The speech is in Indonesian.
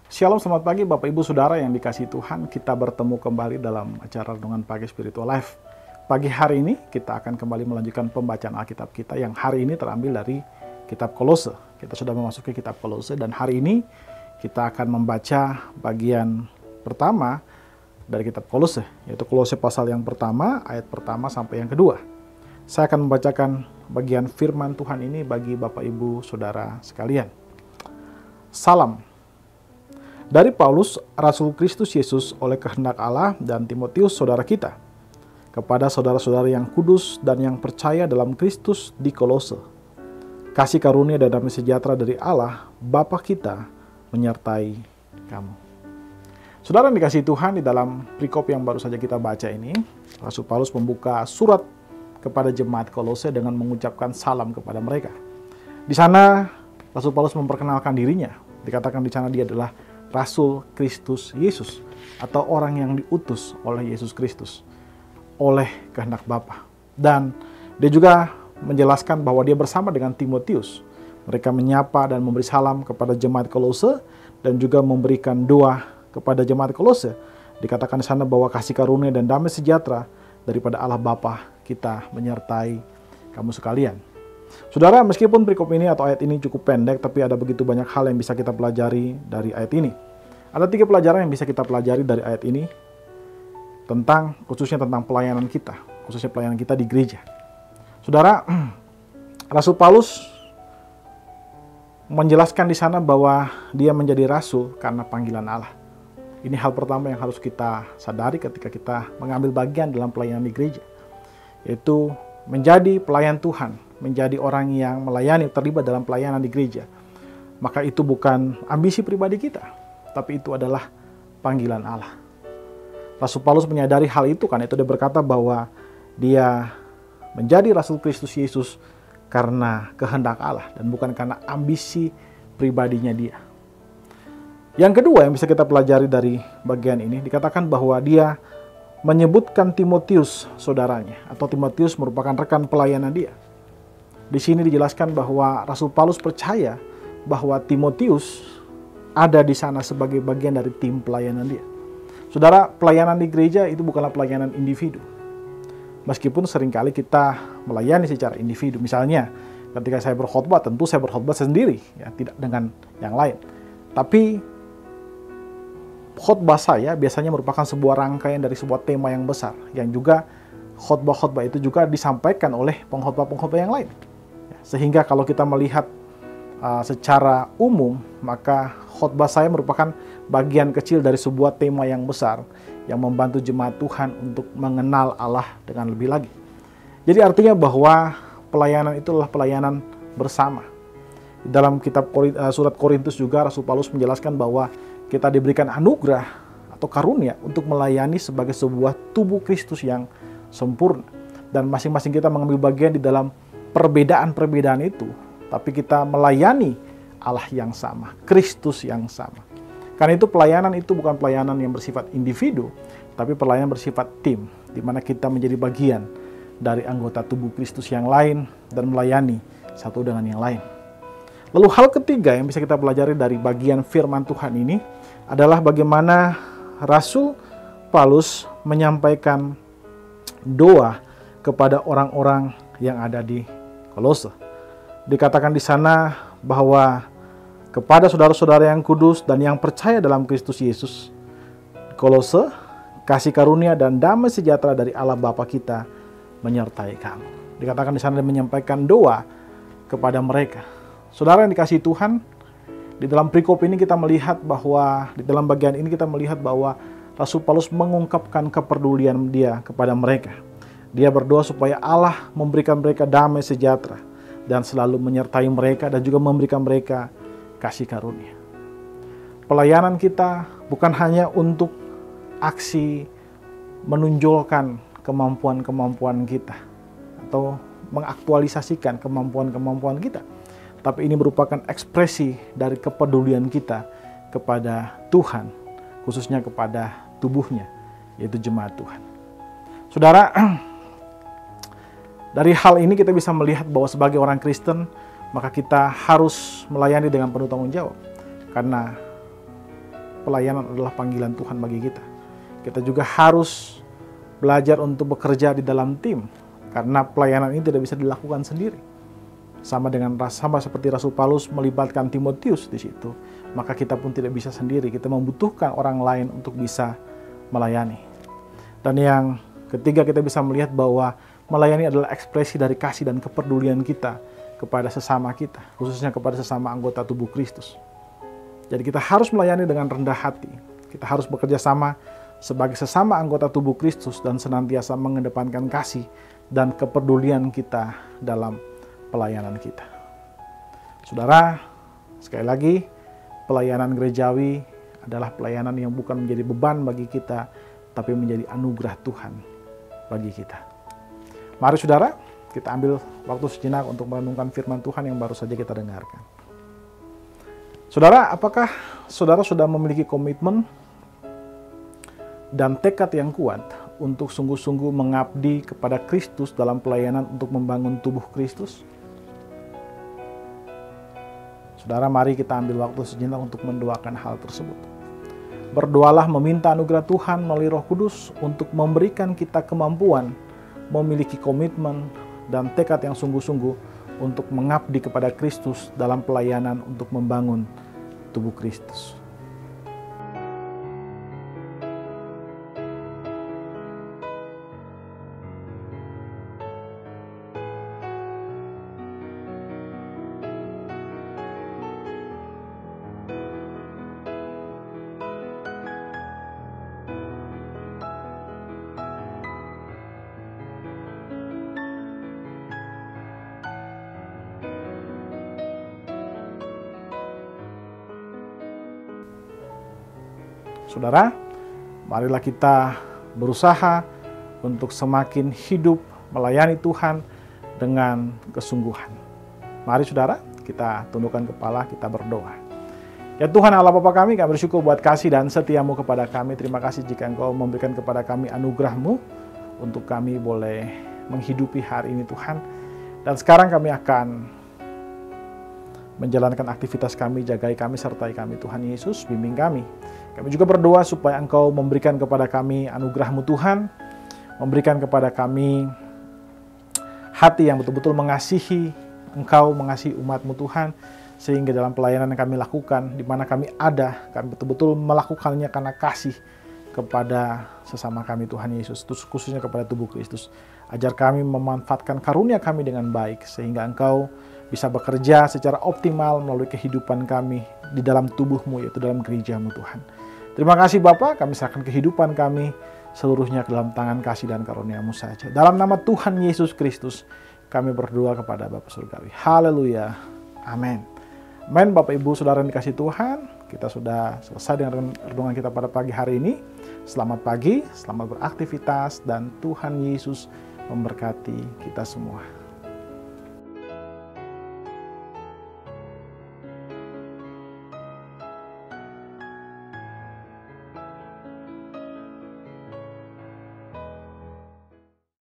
Shalom, selamat pagi Bapak Ibu Saudara yang dikasihi Tuhan. Kita bertemu kembali dalam acara Renungan Pagi Spiritual Life. Pagi hari ini kita akan kembali melanjutkan pembacaan Alkitab kita yang hari ini terambil dari kitab Kolose. Kita sudah memasuki kitab Kolose dan hari ini kita akan membaca bagian pertama dari kitab Kolose, yaitu Kolose pasal yang pertama, ayat pertama sampai yang kedua. Saya akan membacakan bagian firman Tuhan ini bagi Bapak Ibu Saudara sekalian. Salam dari Paulus, Rasul Kristus Yesus oleh kehendak Allah, dan Timotius saudara kita, kepada saudara-saudara yang kudus dan yang percaya dalam Kristus di Kolose. Kasih karunia dan damai sejahtera dari Allah, Bapa kita, menyertai kamu. Saudara yang dikasihi Tuhan, di dalam perikop yang baru saja kita baca ini, Rasul Paulus membuka surat kepada jemaat Kolose dengan mengucapkan salam kepada mereka. Di sana, Rasul Paulus memperkenalkan dirinya. Dikatakan di sana dia adalah Rasul Kristus Yesus, atau orang yang diutus oleh Yesus Kristus oleh kehendak Bapa. Dan dia juga menjelaskan bahwa dia bersama dengan Timotius. Mereka menyapa dan memberi salam kepada jemaat Kolose dan juga memberikan doa kepada jemaat Kolose. Dikatakan di sana bahwa kasih karunia dan damai sejahtera daripada Allah Bapa kita menyertai kamu sekalian. Saudara, meskipun perikop ini atau ayat ini cukup pendek, tapi ada begitu banyak hal yang bisa kita pelajari dari ayat ini. Ada 3 pelajaran yang bisa kita pelajari dari ayat ini, khususnya tentang pelayanan kita, khususnya pelayanan kita di gereja. Saudara, Rasul Paulus menjelaskan di sana bahwa dia menjadi rasul karena panggilan Allah. Ini hal pertama yang harus kita sadari ketika kita mengambil bagian dalam pelayanan di gereja, yaitu menjadi pelayan Tuhan, menjadi orang yang melayani, terlibat dalam pelayanan di gereja. Maka itu bukan ambisi pribadi kita, tapi itu adalah panggilan Allah. Rasul Paulus menyadari hal itu, karena itu dia berkata bahwa dia menjadi Rasul Kristus Yesus karena kehendak Allah dan bukan karena ambisi pribadinya dia. Yang kedua yang bisa kita pelajari dari bagian ini, dikatakan bahwa dia menyebutkan Timotius saudaranya, atau Timotius merupakan rekan pelayanan dia. Di sini dijelaskan bahwa Rasul Paulus percaya bahwa Timotius ada di sana sebagai bagian dari tim pelayanan dia. Saudara, pelayanan di gereja itu bukanlah pelayanan individu. Meskipun seringkali kita melayani secara individu. Misalnya, ketika saya berkhotbah, tentu saya berkhotbah sendiri, ya, tidak dengan yang lain. Tapi khotbah saya biasanya merupakan sebuah rangkaian dari sebuah tema yang besar, yang juga khotbah-khotbah itu juga disampaikan oleh pengkhotbah-pengkhotbah yang lain. Sehingga kalau kita melihat secara umum, maka khotbah saya merupakan bagian kecil dari sebuah tema yang besar yang membantu jemaat Tuhan untuk mengenal Allah dengan lebih lagi. Jadi artinya bahwa pelayanan itu adalah pelayanan bersama. Dalam kitab surat Korintus juga Rasul Paulus menjelaskan bahwa kita diberikan anugerah atau karunia untuk melayani sebagai sebuah tubuh Kristus yang sempurna. Dan masing-masing kita mengambil bagian di dalam perbedaan-perbedaan itu, tapi kita melayani Allah yang sama, Kristus yang sama. Karena itu pelayanan itu bukan pelayanan yang bersifat individu, tapi pelayanan bersifat tim, di mana kita menjadi bagian dari anggota tubuh Kristus yang lain dan melayani satu dengan yang lain. Lalu hal ketiga yang bisa kita pelajari dari bagian firman Tuhan ini adalah bagaimana Rasul Paulus menyampaikan doa kepada orang-orang yang ada di Kolose. Dikatakan di sana bahwa kepada saudara-saudara yang kudus dan yang percaya dalam Kristus Yesus, Kolose, kasih karunia dan damai sejahtera dari Allah Bapa kita menyertai kamu. Dikatakan di sana dia menyampaikan doa kepada mereka. Saudara yang dikasihi Tuhan, di dalam perikop ini kita melihat bahwa, di dalam bagian ini kita melihat bahwa Rasul Paulus mengungkapkan kepedulian dia kepada mereka. Dia berdoa supaya Allah memberikan mereka damai sejahtera dan selalu menyertai mereka dan juga memberikan mereka kasih karunia. Pelayanan kita bukan hanya untuk aksi menunjukkan kemampuan-kemampuan kita atau mengaktualisasikan kemampuan-kemampuan kita, tapi ini merupakan ekspresi dari kepedulian kita kepada Tuhan, khususnya kepada tubuhnya, yaitu jemaat Tuhan. Saudara, dari hal ini kita bisa melihat bahwa sebagai orang Kristen, maka kita harus melayani dengan penuh tanggung jawab. Karena pelayanan adalah panggilan Tuhan bagi kita. Kita juga harus belajar untuk bekerja di dalam tim, karena pelayanan ini tidak bisa dilakukan sendiri. Sama seperti Rasul Paulus melibatkan Timotius di situ, maka kita pun tidak bisa sendiri. Kita membutuhkan orang lain untuk bisa melayani. Dan yang ketiga, kita bisa melihat bahwa melayani adalah ekspresi dari kasih dan kepedulian kita kepada sesama kita, khususnya kepada sesama anggota tubuh Kristus. Jadi kita harus melayani dengan rendah hati. Kita harus bekerja sama sebagai sesama anggota tubuh Kristus dan senantiasa mengedepankan kasih dan kepedulian kita dalam pelayanan kita. Saudara, sekali lagi, pelayanan gerejawi adalah pelayanan yang bukan menjadi beban bagi kita, tapi menjadi anugerah Tuhan bagi kita. Mari saudara, kita ambil waktu sejenak untuk merenungkan firman Tuhan yang baru saja kita dengarkan. Saudara, apakah saudara sudah memiliki komitmen dan tekad yang kuat untuk sungguh-sungguh mengabdi kepada Kristus dalam pelayanan untuk membangun tubuh Kristus? Saudara, mari kita ambil waktu sejenak untuk mendoakan hal tersebut. Berdoalah meminta anugerah Tuhan melalui Roh Kudus untuk memberikan kita kemampuan, memiliki komitmen dan tekad yang sungguh-sungguh untuk mengabdi kepada Kristus dalam pelayanan untuk membangun tubuh Kristus. Saudara, marilah kita berusaha untuk semakin hidup melayani Tuhan dengan kesungguhan. Mari saudara, kita tundukkan kepala, kita berdoa. Ya Tuhan Allah Bapa kami bersyukur buat kasih dan setiamu kepada kami. Terima kasih jika Engkau memberikan kepada kami anugerah-Mu untuk kami boleh menghidupi hari ini Tuhan. Dan sekarang kami akan menjalankan aktivitas kami, jagai kami, sertai kami Tuhan Yesus, bimbing kami. Kami juga berdoa supaya Engkau memberikan kepada kami anugerah-Mu Tuhan, memberikan kepada kami hati yang betul-betul mengasihi Engkau, mengasihi umat-Mu Tuhan, sehingga dalam pelayanan yang kami lakukan, di mana kami ada, kami betul-betul melakukannya karena kasih kepada sesama kami Tuhan Yesus, khususnya kepada tubuh Kristus. Ajar kami memanfaatkan karunia kami dengan baik, sehingga Engkau bisa bekerja secara optimal melalui kehidupan kami di dalam tubuh-Mu, yaitu dalam gereja-Mu Tuhan. Terima kasih Bapa, kami serahkan kehidupan kami seluruhnya ke dalam tangan kasih dan karunia-Mu saja. Dalam nama Tuhan Yesus Kristus, kami berdoa kepada Bapa Surgawi. Haleluya. Amin. Amin. Bapak Ibu Saudara yang dikasihi Tuhan, kita sudah selesai dengan renungan kita pada pagi hari ini. Selamat pagi, selamat beraktivitas, dan Tuhan Yesus memberkati kita semua.